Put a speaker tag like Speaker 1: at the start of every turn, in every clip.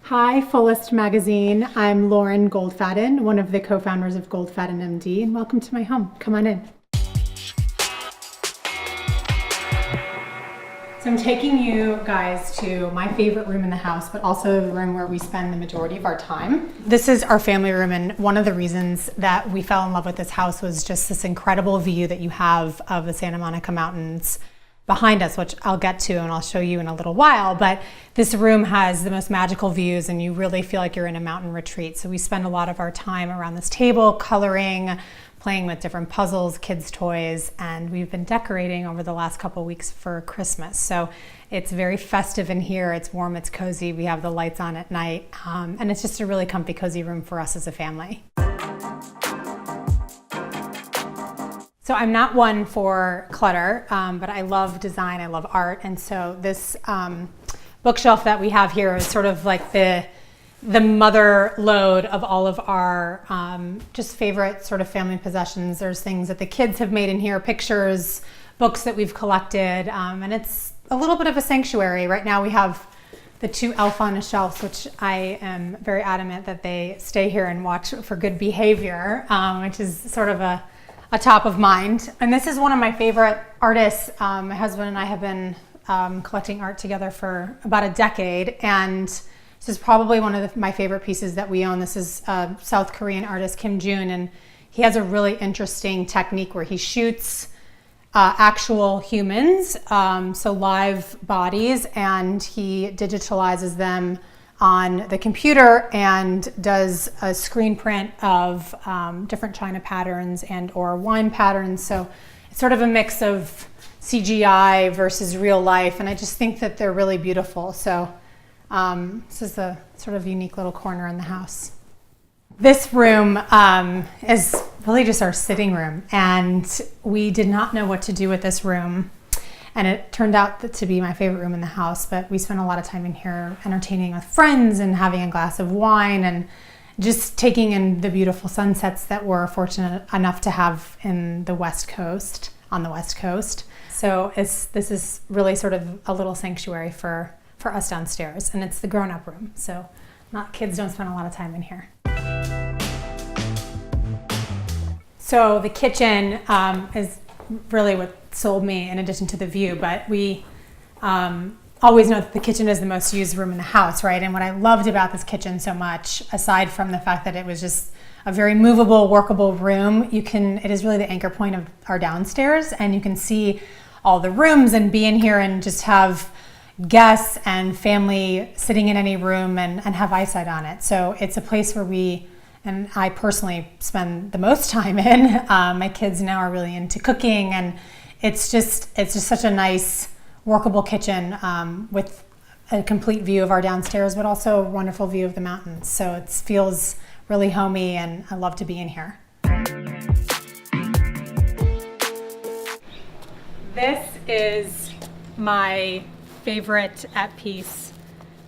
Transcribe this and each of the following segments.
Speaker 1: Hi, Fullest Magazine. I'm Lauren Goldfaden, one of the co-founders of Goldfaden MD, and welcome to my home. Come on in. So I'm taking you guys to my favorite room in the house, but also the room where we spend the majority of our time. This is our family room, and one of the reasons that we fell in love with this house was just this incredible view that you have of the Santa Monica Mountains behind us, which I'll get to and I'll show you in a little while. But this room has the most magical views and you really feel like you're in a mountain retreat. So we spend a lot of our time around this table, coloring, playing with different puzzles, kids' toys, and we've been decorating over the last couple of weeks for Christmas. So it's very festive in here. It's warm, it's cozy. We have the lights on at night, and it's just a really comfy, cozy room for us as a family. So I'm not one for clutter, but I love design, I love art, and so this bookshelf that we have here is sort of like the mother lode of all of our just favorite sort of family possessions. There's things that the kids have made in here, pictures, books that we've collected, and it's a little bit of a sanctuary. Right now we have the two elf on a shelf, which I am very adamant that they stay here and watch for good behavior, which is sort of a top of mind. And this is one of my favorite artists. My husband and I have been collecting art together for about a decade, and this is probably one of my favorite pieces that we own. This is South Korean artist Kim Jun, and he has a really interesting technique where he shoots actual humans, so live bodies, and he digitalizes them on the computer and does a screen print of different china patterns and or wine patterns. So it's sort of a mix of CGI versus real life, and I just think that they're really beautiful. So this is a sort of unique little corner in the house. This room is really just our sitting room, and we did not know what to do with this room. And it turned out to be my favorite room in the house, but we spent a lot of time in here entertaining with friends and having a glass of wine and just taking in the beautiful sunsets that we're fortunate enough to have in the West Coast, on the West Coast. So this is really sort of a little sanctuary for us downstairs, and it's the grown-up room. So kids don't spend a lot of time in here. So the kitchen is really what sold me in addition to the view, but we always know that the kitchen is the most used room in the house, right? And what I loved about this kitchen so much, aside from the fact that it was just a very movable, workable room, it is really the anchor point of our downstairs, and you can see all the rooms and be in here and just have guests and family sitting in any room and have eyesight on it. So it's a place where and I personally spend the most time in. My kids now are really into cooking, and it's just such a nice, workable kitchen with a complete view of our downstairs, but also a wonderful view of the mountains. So it feels really homey, and I love to be in here. This is my favorite at peace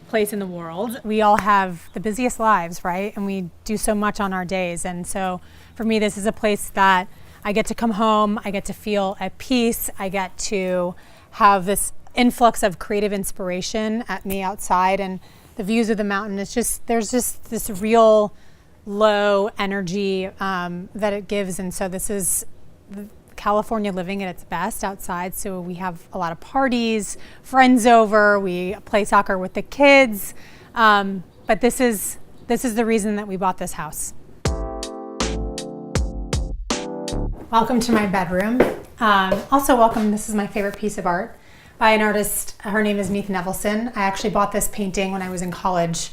Speaker 1: place in the world. We all have the busiest lives, right? And we do so much on our days. And so for me, this is a place that I get to come home, I get to feel at peace, I get to have this influx of creative inspiration at me outside, and the views of the mountain, there's just this real low energy that it gives. And so this is California living at its best outside. So we have a lot of parties, friends over, we play soccer with the kids. But this is the reason that we bought this house. Welcome to my bedroom. Also welcome, this is my favorite piece of art by an artist. Her name is Neith Nevelson. I actually bought this painting when I was in college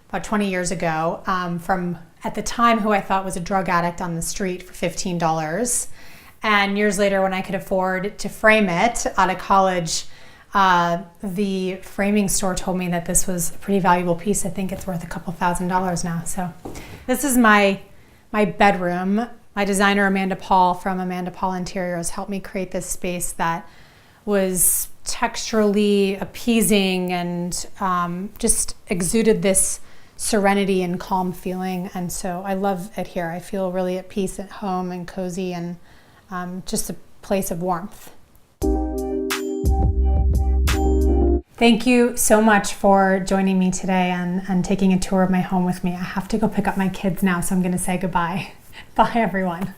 Speaker 1: about 20 years ago from, at the time, who I thought was a drug addict on the street for $15. And years later, when I could afford to frame it out of college, the framing store told me that this was a pretty valuable piece. I think it's worth a couple $1,000s now. So this is my bedroom. My designer, Amanda Paul from Amanda Paul Interiors, helped me create this space that was texturally appeasing and just exuded this serenity and calm feeling. And so I love it here. I feel really at peace at home and cozy, and just a place of warmth. Thank you so much for joining me today and taking a tour of my home with me. I have to go pick up my kids now, so I'm going to say goodbye. Bye, everyone.